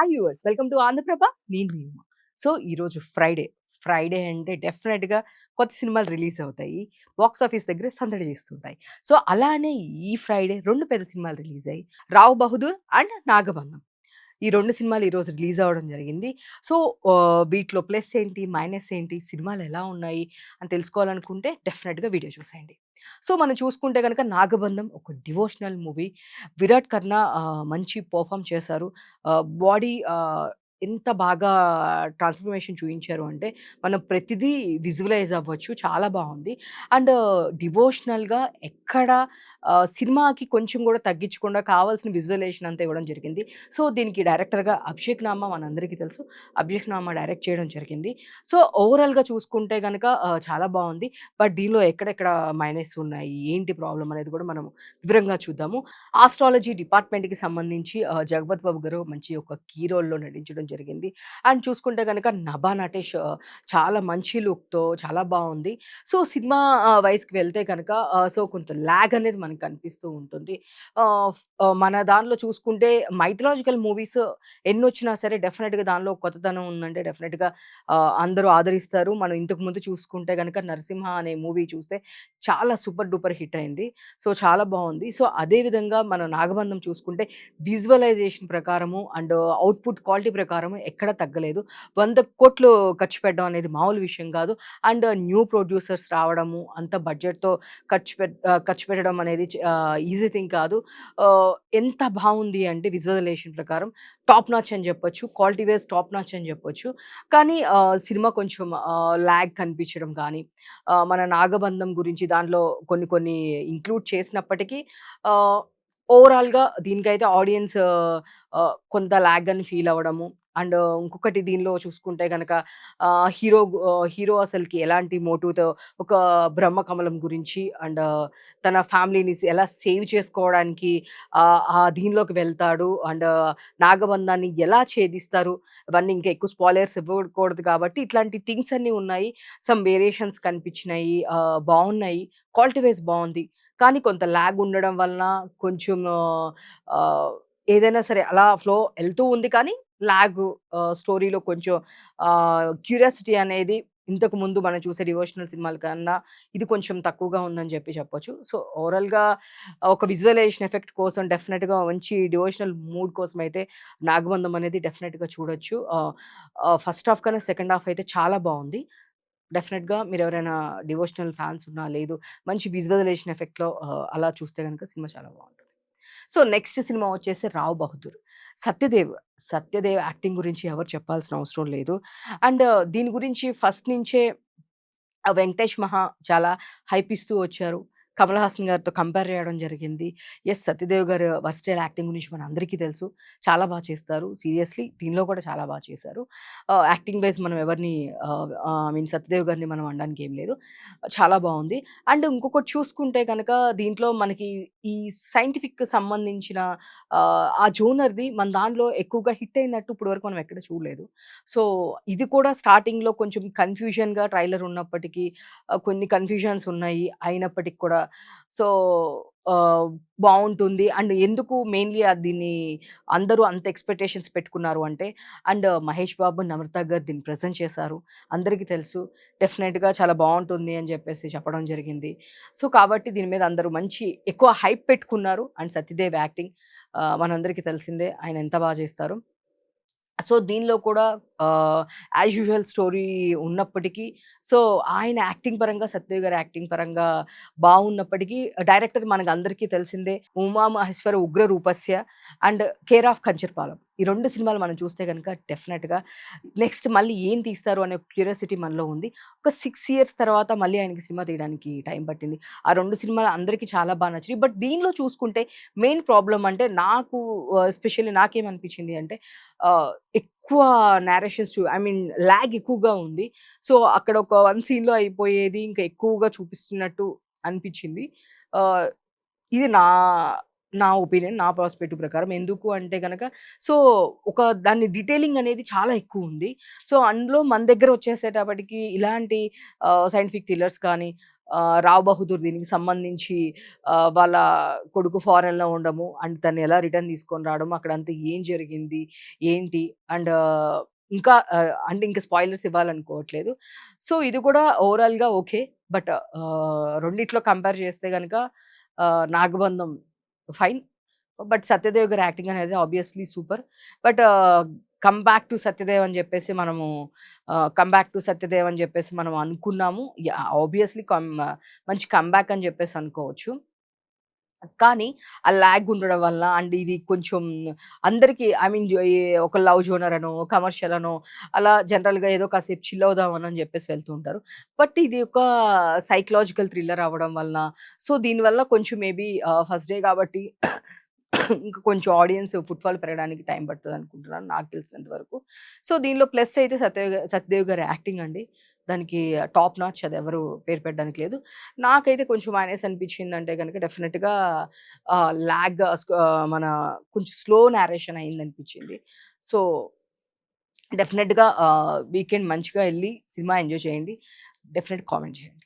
Hi viewers, welcome to Andhraprabha. నేను మీ Uma. So ఈరోజు ఫ్రైడే అంటే డెఫినెట్గా కొత్త సినిమాలు రిలీజ్ అవుతాయి. బాక్స్ ఆఫీస్ దగ్గర సందడి చేస్తుంటాయి. సో అలానే ఈ ఫ్రైడే రెండు పెద్ద సినిమాలు రిలీజ్ అయ్యాయి. రావ్ బహదూర్ అండ్ నాగబంధం. ఈ రెండు సినిమాలు ఈరోజు రిలీజ్ అవ్వడం జరిగింది. సో వీటిలో ప్లస్ ఏంటి, మైనస్ ఏంటి, సినిమాలు ఎలా ఉన్నాయి అని తెలుసుకోవాలనుకుంటే డెఫినెట్గా వీడియో చూసేయండి. సో మనం చూసుకుంటే గనక 'నాగబంధం' ఒక డివోషనల్ మూవీ. విరాట్ కర్ణ మంచి పెర్ఫార్మ్ చేశారు. బాడీ ఎంత బాగా ట్రాన్స్‌ఫర్మేషన్ చూయించారు అంటే, మనం ప్రతిదీ విజువలైజ్ అవ్వచ్చు. చాలా బావుంది. అండ్ డివోషనల్‌గా ఎక్కడ సినిమాకి కొంచెం గూడా తగ్గించకుండా కావాల్సిన విజువలైజేషన్ అంతా ఇవ్వడం జరిగింది. సో దీనికి డైరెక్టర్‌గా అభిషేక్ నామా మనందరికీ తెలుసు. అభిషేక్ నామా డైరెక్ట్ చేయడం జరిగింది. సో ఓవరాల్‌గా చూసుకుంటే గనక చాలా బావుంది. బట్ దీనిలో ఎక్కడెక్కడ మైనస్ ఉన్నాయి, ఏంటి ప్రాబ్లమ్ అనేది కూడా మనం వివరంగా చూద్దాము. ఆస్ట్రాలజీ డిపార్ట్మెంట్‌కి సంబంధించి జగపతి బాబు గారు మంచి ఒక కీ రోల్‌లో నటించడం జరిగింది. అండ్ చూసుకుంటే గనక నభా నటేష్ చాలా మంచి లుక్‌తో చాలా బావుంది. సో సినిమా వైస్‌కి వెళ్తే గనక సో కొంచెం ల్యాగ్ అనేది మనకు కనిపిస్తూ ఉంటుంది. మన దానిలో చూసుకుంటే మైథలాజికల్ మూవీస్ ఎన్నొచ్చినా సరే డెఫినిట్‌గా దానిలో కొత్తదనం ఉందంటే డెఫినిట్‌గా అందరూ ఆదరిస్తారు. మనం ఇంతకుముందు చూసుకుంటే గనక 'నరసింహ' అనే మూవీ చూస్తే చాలా సూపర్ డూపర్ హిట్ అయింది. సో చాలా బావుంది. సో అదే విధంగా మన 'నాగబంధం' చూసుకుంటే విజువలైజేషన్ ప్రకారము అండ్ అవుట్‌పుట్ క్వాలిటీ ప్రకారం ఎక్కడ తగ్గలేదు. 100,00,00,000 ఖర్చు పెట్టడం అనేది మామూలు విషయం కాదు. అండ్ న్యూ ప్రొడ్యూసర్స్ రావడము, అంత బడ్జెట్‌తో ఖర్చు పెట్టడం అనేది ఈజీ థింగ్ కాదు. ఎంత బావుంది అంటే విజువలైజేషన్ ప్రకారం టాప్ నాచ్ అని చెప్పొచ్చు. క్వాలిటీ వైస్ టాప్ నాచ్ అని చెప్పొచ్చు. కానీ సినిమా కొంచెం ల్యాగ్ కనిపించడం గానీ, మన 'నాగబంధం' గురించి దాంట్లో కొన్ని కొన్ని ఇంక్లూడ్ చేసినప్పటికీ ఆహ్, ఓవరాల్‌గా దీనికైతే ఆడియన్స్ కొంత ల్యాగ్ అని ఫీల్ అవ్వడము. అండ్ ఇంకొకటి దీనిలో చూసుకుంటే గనక హీరో అసలకి ఎలాంటి మోటివ్‌తో ఒక బ్రహ్మకమలం గురించి అండ్ తన ఫ్యామిలీని ఎలా సేవ్ చేసుకోవడానికి ఆ దీనిలోకి వెళ్తాడు. అండ్ నాగబంధాన్ని ఎలా ఛేదిస్తారు, ఇవన్నీ ఇంకా ఎక్కువ స్పాయిలర్స్ ఇవ్వకూడదు కాబట్టి ఇట్లాంటి థింగ్స్ అన్నీ ఉన్నాయి. సమ్ వేరియేషన్స్ కనిపించినాయి. బావున్నాయి. క్వాలిటీ వైస్ బావుంది. కానీ కొంత ల్యాగ్ ఉండడం వలన కొంచెం ఆహ్, ఏదైనా సరే అలా ఫ్లో ఎళ్తూ ఉంది కానీ లాగు స్టోరీలో కొంచెం క్యూరియాసిటీ అనేది ఇంతకుముందు మనం చూసే డివోషనల్ సినిమాల కన్నా ఇది కొంచెం తక్కువగా ఉందని చెప్పొచ్చు. సో, ఓవరాల్‌గా ఒక విజువలైజేషన్ ఎఫెక్ట్ కోసం డెఫినిట్‌గా మంచి డివోషనల్ మూడ్ కోసమైతే 'నాగబంధం' అనేది డెఫినిట్‌గా చూడొచ్చు. ఫస్ట్ హాఫ్ కన్నా సెకండ్ హాఫ్ అయితే చాలా బావుంది. డెఫినిట్‌గా మీరెవరైనా డివోషనల్ ఫాన్స్ ఉన్నా, లేదు మంచి విజువలైజేషన్ ఎఫెక్ట్‌లో అలా చూస్తే గనుక సినిమా చాలా బావుంటుంది. సో, నెక్స్ట్ సినిమా వచ్చేసి 'రావ్ బహదూర్'. సత్యదేవ్, సత్యదేవ్ యాక్టింగ్ గురించి ఎవరు చెప్పాల్సిన అవసరం లేదు. అండ్ దీని గురించి ఫస్ట్ నుంచే 'వెంకటేష్ మహా' చాలా హైప్ ఇస్తూ వచ్చారు. కమల్ హాసన్ గారితో కంపేర్ చేయడం జరిగింది. యెస్, సత్యదేవ్ గారు వర్స్‌టైల్ యాక్టింగ్ గురించి మనందరికీ తెలుసు. చాలా చేస్తారు. సీరియస్‌లీ దీనిలో కూడా చాలా చేశారు. యాక్టింగ్ వైస్ మనం ఎవరిని ఐ మీన్ సత్యదేవ్ గారిని మనం అనడానికి ఏం లేదు. చాలా బావుంది. అండ్ ఇంకొకటి చూసుకుంటే గనక దీంట్లో మనకి ఈ సైంటిఫిక్ సంబంధించిన ఆ జోనర్‌ది మన దానిలో ఎక్కువగా హిట్ అయినట్టు ఇప్పటి వరకు మనం ఎక్కడ చూడలేదు. సో, ఇది కూడా స్టార్టింగ్‌లో కొంచెం కన్‌ఫ్యూజన్‌గా ట్రైలర్ ఉన్నప్పటికీ కొన్ని కన్‌ఫ్యూజన్స్ ఉన్నాయి. అయినప్పటికి కూడా సో, ఆహ్, బావుంటుంది. అండ్ ఎందుకు మెయిన్‌లీ దీన్ని అందరూ అంత ఎక్స్‌పెక్టేషన్స్ పెట్టుకున్నారు అంటే అండ్ మహేష్ బాబు, నమ్రత గారు దీన్ని ప్రెజెంట్ చేశారు. అందరికీ తెలుసు. డెఫినెట్‌గా చాలా బావుంటుంది అని చెప్పేసి చెప్పడం జరిగింది. సో, కాబట్టి దీని మీద అందరూ మంచి ఎక్కువ హైప్ పెట్టుకున్నారు. అండ్ సత్యదేవ్ యాక్టింగ్ మనందరికీ తెలిసిందే ఆయన ఎంత చేస్తారో. సో, దీనిలో కూడా యాజ్ యూజువల్ స్టోరీ ఉన్నప్పటికీ, సో, ఆయన యాక్టింగ్ పరంగా, సత్యదేవ్ గారి యాక్టింగ్ పరంగా బావున్నప్పటికీ, డైరెక్టర్ మనకందరికీ తెలిసిందే 'ఉమా మహేశ్వర ఉగ్ర రూపస్య' అండ్ 'కేర్ ఆఫ్ కంచరపాలెం' ఈ 2 సినిమాలు మనం చూస్తే గనుక డెఫినెట్‌గా నెక్స్ట్ మళ్ళీ ఏం తీస్తారు అనే క్యూరియాసిటీ మనలో ఉంది. ఒక 6 ఇయర్స్ తర్వాత మళ్ళీ ఆయనకి సినిమా తీయడానికి టైం పట్టింది. ఆ 2 సినిమాలు అందరికీ చాలా నచ్చినాయి. బట్ దీనిలో చూసుకుంటే మెయిన్ ప్రాబ్లమ్ అంటే నాకు ఎస్పెషల్లీ నాకేమనిపించింది అంటే ఆహ్, ఎక్కువ నేరేషన్స్ ఐ మీన్ లాగ్ ఎక్కువగా ఉంది. సో, అక్కడ ఒక 1 సీన్‌లో అయిపోయేది ఇంకా ఎక్కువగా చూపిస్తున్నట్టు అనిపించింది. ఆహ్, ఇది నా ఒపీనియన్. నా పర్స్‌పెక్టివ్ ప్రకారం. ఎందుకు అంటే గనక సో, ఒక దాని డీటెయిలింగ్ అనేది చాలా ఎక్కువుంది. సో, అందులో మన దగ్గర వచ్చేసేటప్పటికి ఇలాంటి సైంటిఫిక్ థ్రిల్లర్స్ కానీ రావ్ బహదూర్ దీనికి సంబంధించి వాళ్ళ కొడుకు ఫారెన్‌లో ఉండడము అండ్ తను ఎలా రిటర్న్ తీసుకొని రావడం, అక్కడంతా ఏం జరిగింది, ఏంటి అండ్ ఇంకా అంటే ఇంక స్పాయిలర్స్ ఇవ్వాలనుకోవట్లేదు. సో, ఇది కూడా ఓవరాల్‌గా ఓకే. బట్ రెండిట్లో కంపేర్ చేస్తే గనక 'నాగబంధం' ఫైన్. బట్ 'సత్యదేవ్' గారి యాక్టింగ్ అనేది obviously super. But come back to 'Satyadev' అని చెప్పేసి మనము కమ్ బ్యాక్ టు 'సత్యదేవ్' అని చెప్పేసి మనం అనుకున్నాము. యాహ్! ఆబ్వియస్‌లీ మంచి కమ్‌బ్యాక్ అని చెప్పేసి అనుకోవచ్చు. కానీ ఆ లాగ్ ఉండడం వల్ల అండ్ ఇది కొంచెం అందరికి ఐ మీన్ ఒక లవ్ జోనర్ అనో, కమర్షియల్ అనో అలా జనరల్‌గా ఏదో కాసేపు చిల్ అవుదామని చెప్పేసి వెళ్తూ ఉంటారు. బట్ ఇది ఒక సైకలాజికల్ థ్రిల్లర్ అవ్వడం వలన సో దీనివల్ల కొంచెం మేబీ ఫస్ట్ డే కాబట్టి ఇంకా కొంచెం ఆడియన్స్ ఫుట్‌ఫాల్ పెరగడానికి టైం పడతదనుకుంటున్నాను నాకు తెలిసినంత వరకు. సో దీనిలో ప్లస్ అయితే సత్యదేవ్ గారి యాక్టింగ్ అండి. దానికి టాప్ నాచ్ అదెవరు పేరు పెట్టడానికి లేదు. నాకైతే కొంచెం మైనస్ అనిపించిందంటే గనక డెఫినిట్‌గా మన కొంచెం స్లో నేరేషన్ అయిందనిపించింది. సో, డెఫినిట్‌గా వీకెండ్ మంచిగా ఎళ్లి సినిమా ఎంజాయ్ చేయండి. డెఫినిట్ కామెంట్ చేయండి.